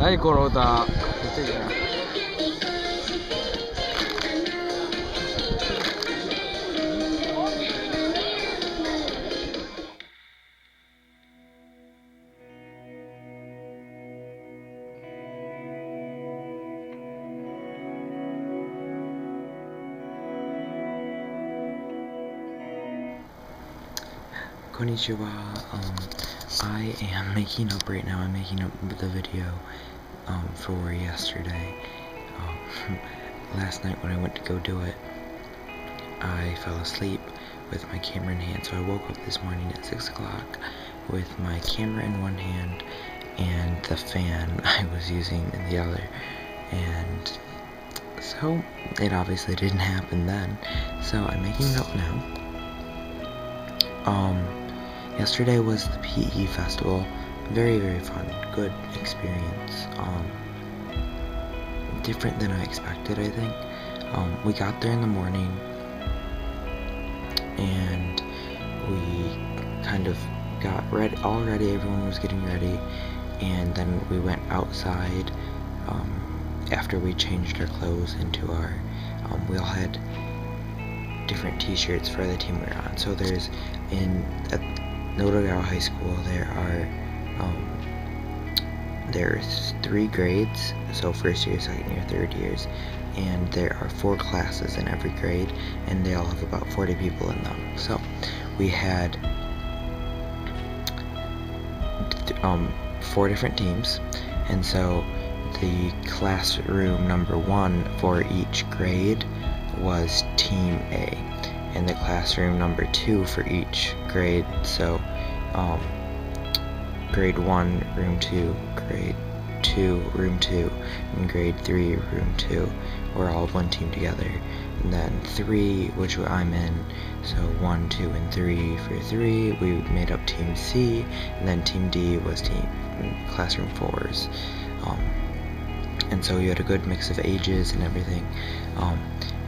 何この歌。めっちゃいいな。Konnichiwa. I am making up right now. I'm making up the video for yesterday. Last night when I went to go do it, I fell asleep with my camera in hand. So I woke up this morning at 6 o'clock with my camera in one hand and the fan I was using in the other. And so it obviously didn't happen then. So I'm making it up now. Yesterday was the PE festival. Very, very fun. Good experience. Different than I expected, I think. We got there in the morning and we kind of got ready, all ready. Everyone was getting ready, and then we went outside after we changed our clothes into our we all had different t-shirts for the team we were on. So there's at Notogawa High School there's 3 grades, so first year, second year, third years, and there are 4 classes in every grade, and they all have about 40 people in them. So we had 4 different teams, and so the classroom number 1 for each grade was Team A, and the classroom number 2 for each grade, so grade 1, room 2, grade 2, room 2, and grade 3, room 2, we're all one team together. And then 3, which I'm in, so 1, 2, and 3 for 3, we made up Team C, and then Team D was classroom 4s. And so you had a good mix of ages and everything.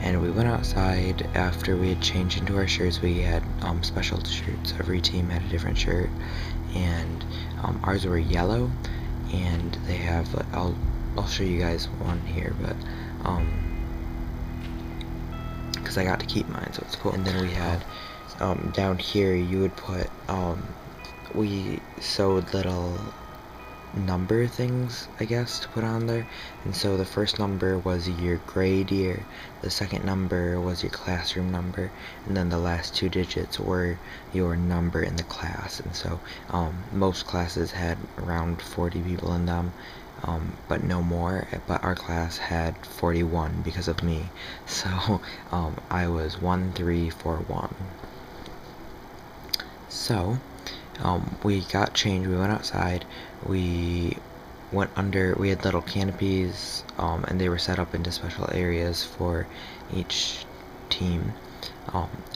And we went outside after we had changed into our shirts. We had special shirts. Every team had a different shirt, and ours were yellow, and they have, I'll show you guys one here, but because I got to keep mine, so it's cool. And then we had down here you would put we sewed little number things, I guess, to put on there. And so the first number was your grade year, the second number was your classroom number, and then the last 2 digits were your number in the class. And so most classes had around 40 people in them, but no more. But our class had 41 because of me, so I was 1341. So we got changed, we went outside, we went under, we had little canopies, and they were set up into special areas for each team,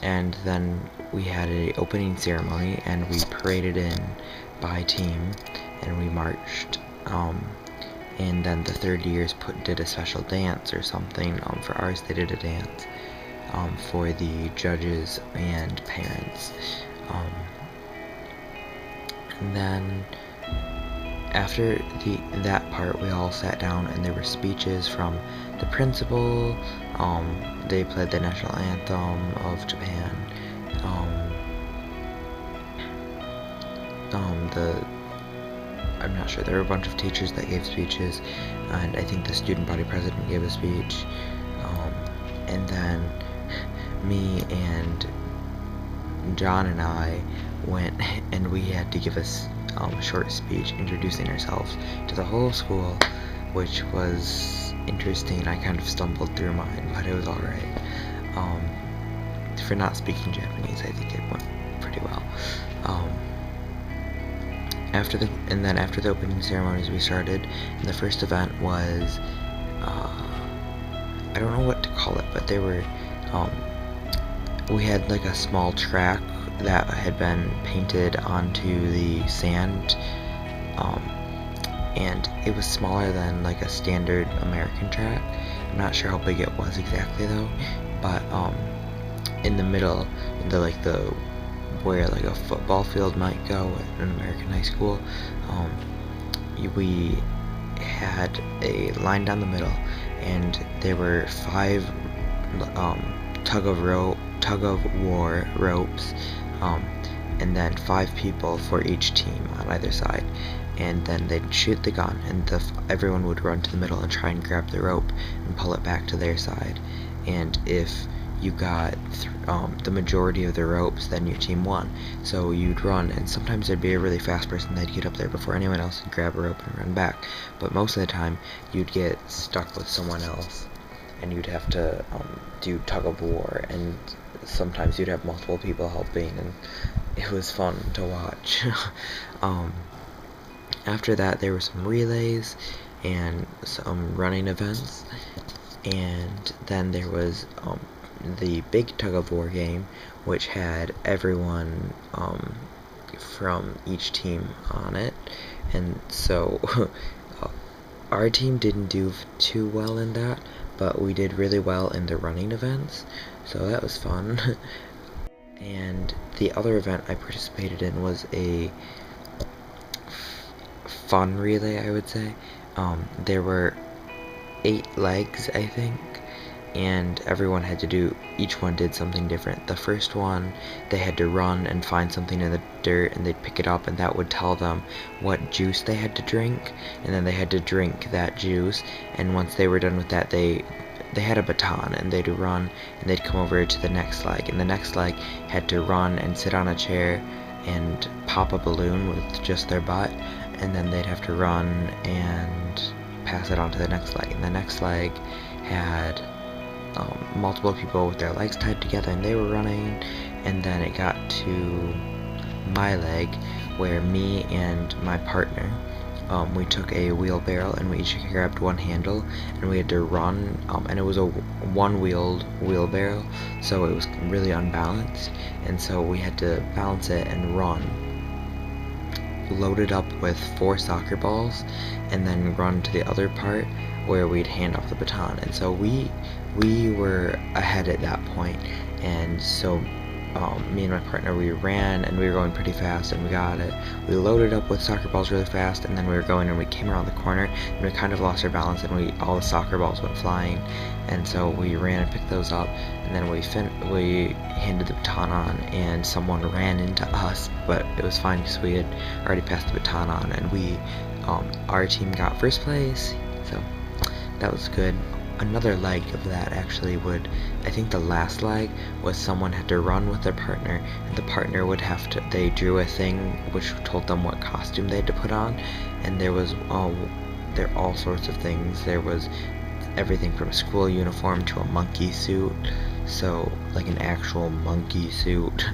and then we had a opening ceremony, and we paraded in by team, and we marched, and then the third years did a special dance or something. For ours they did a dance for the judges and parents. And then after that part, we all sat down, and there were speeches from the principal. They played the national anthem of Japan. I'm not sure. There were a bunch of teachers that gave speeches, and I think the student body president gave a speech. And then me and John and I went, and we had to give a short speech introducing ourselves to the whole school, which was interesting. I kind of stumbled through mine, but it was alright. For not speaking Japanese, I think it went pretty well. After the opening ceremonies, we started, and the first event was, I don't know what to call it, but there were, we had like a small track that had been painted onto the sand, and it was smaller than like a standard American track. I'm not sure how big it was exactly though, but in the middle, where like a football field might go at an American high school, we had a line down the middle, and there were 5 tug of war ropes, and then 5 people for each team on either side, and then they'd shoot the gun, and everyone would run to the middle and try and grab the rope and pull it back to their side. And if you got the majority of the ropes, then your team won. So you'd run, and sometimes there'd be a really fast person that'd get up there before anyone else would grab a rope and run back. But most of the time, you'd get stuck with someone else, and you'd have to do tug of war, and sometimes you'd have multiple people helping, and it was fun to watch. After that, there were some relays and some running events, and then there was the big tug of war game, which had everyone from each team on it. And so our team didn't do too well in that, but we did really well in the running events, so that was fun. And the other event I participated in was a fun relay, I would say. There were 8 legs, I think, and everyone had to do, each one did something different. The first one, they had to run and find something in the dirt, and they'd pick it up, and that would tell them what juice they had to drink, and then they had to drink that juice, and once they were done with that, they had a baton, and they'd run, and they'd come over to the next leg, and the next leg had to run and sit on a chair and pop a balloon with just their butt, and then they'd have to run and pass it on to the next leg, and the next leg had multiple people with their legs tied together, and they were running, and then it got to my leg, where me and my partner, we took a wheelbarrow, and we each grabbed one handle, and we had to run, and it was a one-wheeled wheelbarrow, so it was really unbalanced, and so we had to balance it and run, loaded up with 4 soccer balls, and then run to the other part where we'd hand off the baton. And so we were ahead at that point, and so me and my partner, we ran, and we were going pretty fast, and we got it. We loaded up with soccer balls really fast, and then we were going, and we came around the corner, and we kind of lost our balance, and all the soccer balls went flying, and so we ran and picked those up, and then we handed the baton on, and someone ran into us, but it was fine because we had already passed the baton on, and our team got first place, so that was good. Another leg of that actually I think the last leg was someone had to run with their partner, and the partner would they drew a thing which told them what costume they had to put on, and there were all sorts of things. There was everything from a school uniform to a monkey suit, so like an actual monkey suit.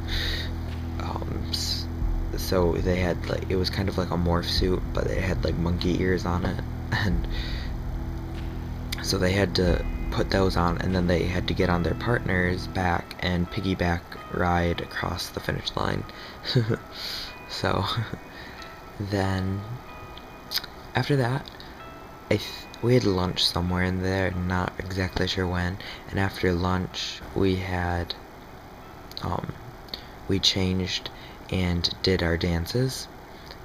So they had it was kind of like a morph suit, but it had like monkey ears on it, and so they had to put those on, and then they had to get on their partner's back and piggyback ride across the finish line. So then after that, we had lunch somewhere in there, not exactly sure when, and after lunch we changed and did our dances,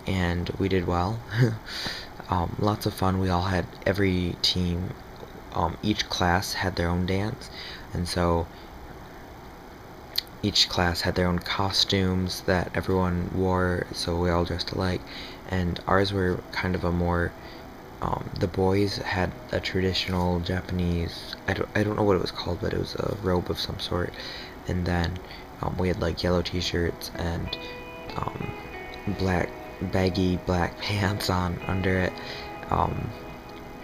and we did well. Lots of fun. We all had, every team, each class had their own dance, and so each class had their own costumes that everyone wore, so we all dressed alike, and ours were kind of a more, the boys had a traditional Japanese, I don't know what it was called, but it was a robe of some sort, and then we had like yellow t-shirts and baggy black pants on under it,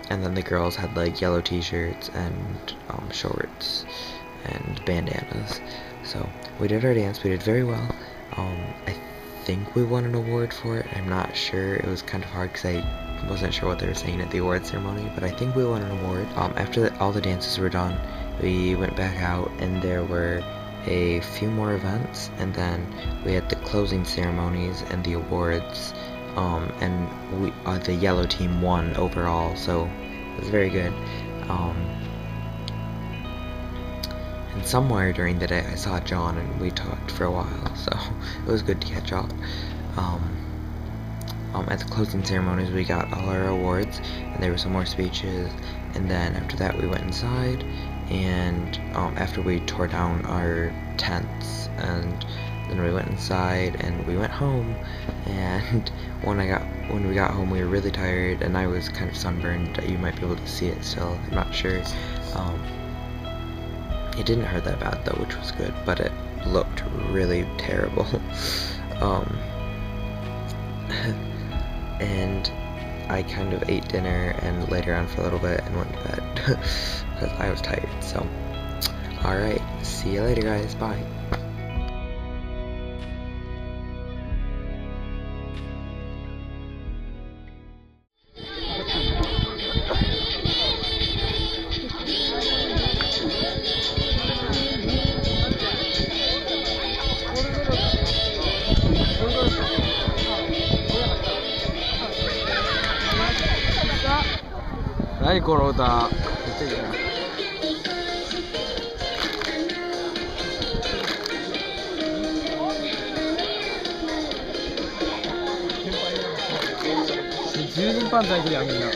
and then the girls had like yellow t-shirts and shorts and bandanas. So we did our dance, we did very well. I think we won an award for it, I'm not sure, it was kind of hard because I wasn't sure what they were saying at the award ceremony, but I think we won an award. After all the dances were done, we went back out, and there were a few more events, and then we had the closing ceremonies and the awards, and the yellow team won overall, so it was very good. And somewhere during the day I saw John, and we talked for a while, so it was good to catch up. at the closing ceremonies we got all our awards, and there were some more speeches, and then after that we went inside, and after we tore down our tents, and then we went inside and we went home, and when we got home we were really tired, and I was kind of sunburned. You might be able to see it still, I'm not sure. It didn't hurt that bad though, which was good, but it looked really terrible. And I kind of ate dinner and laid around for a little bit and went to bed because I was tired. So alright, see you later guys, bye.何この歌。めっちゃいいな。10人パンツ履いてるやんみんな。